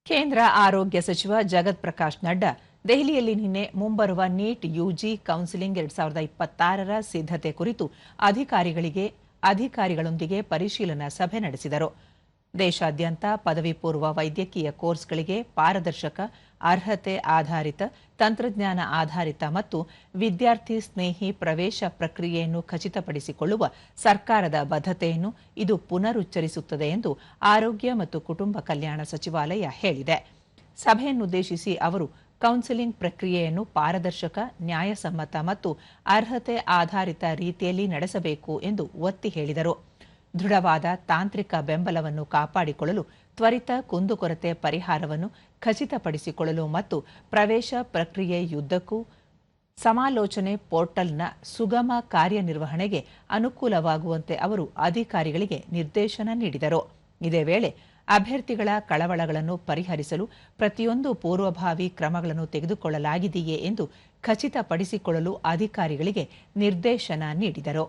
ಕೇಂದ್ರ ಆರೋಗ್ಯ ಸಚಿವ ಜಗತ್ ಪ್ರಕಾಶ್ ನಡ್ಡಾ ದೆಹಲಿಯಲ್ಲಿ ನಿನ್ನೆ ಮುಂಬರುವ ನೀಟ್ ಯುಜಿ ಕೌನ್ಸಿಲಿಂಗ್ 2026ರ ಸಿದ್ಧತೆ ಕುರಿತು ಅಧಿಕಾರಿಗಳೊಂದಿಗೆ ಪರಿಶೀಲನಾ ಸಭೆ ನಡೆಸಿದರು. ದೇಶಾದ್ಯಂತ ಪದವಿ ಪೂರ್ವ ವೈದ್ಯಕೀಯ ಕೋರ್ಸ್ಗಳಿಗೆ ಪಾರದರ್ಶಕ, ಅರ್ಹತೆ ಆಧಾರಿತ, ತಂತ್ರಜ್ಞಾನ ಆಧಾರಿತ ಮತ್ತು ವಿದ್ಯಾರ್ಥಿ ಸ್ನೇಹಿ ಪ್ರವೇಶ ಪ್ರಕ್ರಿಯೆಯನ್ನು ಖಚಿತಪಡಿಸಿಕೊಳ್ಳುವ ಸರ್ಕಾರದ ಬದ್ಧತೆಯನ್ನು ಇದು ಪುನರುಚ್ಚರಿಸುತ್ತದೆ ಎಂದು ಆರೋಗ್ಯ ಮತ್ತು ಕುಟುಂಬ ಕಲ್ಯಾಣ ಸಚಿವಾಲಯ ಹೇಳಿದೆ. ಸಭೆಯನ್ನುದ್ದೇಶಿಸಿ ಅವರು ಕೌನ್ಸಿಲಿಂಗ್ ಪ್ರಕ್ರಿಯೆಯನ್ನು ಪಾರದರ್ಶಕ, ನ್ಯಾಯಸಮ್ಮತ ಮತ್ತು ಅರ್ಹತೆ ಆಧಾರಿತ ರೀತಿಯಲ್ಲಿ ನಡೆಸಬೇಕು ಎಂದು ಒತ್ತಿ ಹೇಳಿದರು. ದೃಢವಾದ ತಾಂತ್ರಿಕ ಬೆಂಬಲವನ್ನು ಕಾಪಾಡಿಕೊಳ್ಳಲು, ತ್ವರಿತ ಕುಂದುಕೊರತೆ ಪರಿಹಾರವನ್ನು ಖಚಿತಪಡಿಸಿಕೊಳ್ಳಲು ಮತ್ತು ಪ್ರವೇಶ ಪ್ರಕ್ರಿಯೆಯುದ್ದಕ್ಕೂ ಸಮಾಲೋಚನೆ ಪೋರ್ಟಲ್ನ ಸುಗಮ ಕಾರ್ಯನಿರ್ವಹಣೆಗೆ ಅನುಕೂಲವಾಗುವಂತೆ ಅವರು ಅಧಿಕಾರಿಗಳಿಗೆ ನಿರ್ದೇಶನ ನೀಡಿದರು. ಇದೇ ವೇಳೆ ಅಭ್ಯರ್ಥಿಗಳ ಕಳವಳಗಳನ್ನು ಪರಿಹರಿಸಲು ಪ್ರತಿಯೊಂದು ಪೂರ್ವಭಾವಿ ಕ್ರಮಗಳನ್ನು ತೆಗೆದುಕೊಳ್ಳಲಾಗಿದೆಯೇ ಎಂದು ಖಚಿತಪಡಿಸಿಕೊಳ್ಳಲು ಅಧಿಕಾರಿಗಳಿಗೆ ನಿರ್ದೇಶನ ನೀಡಿದರು.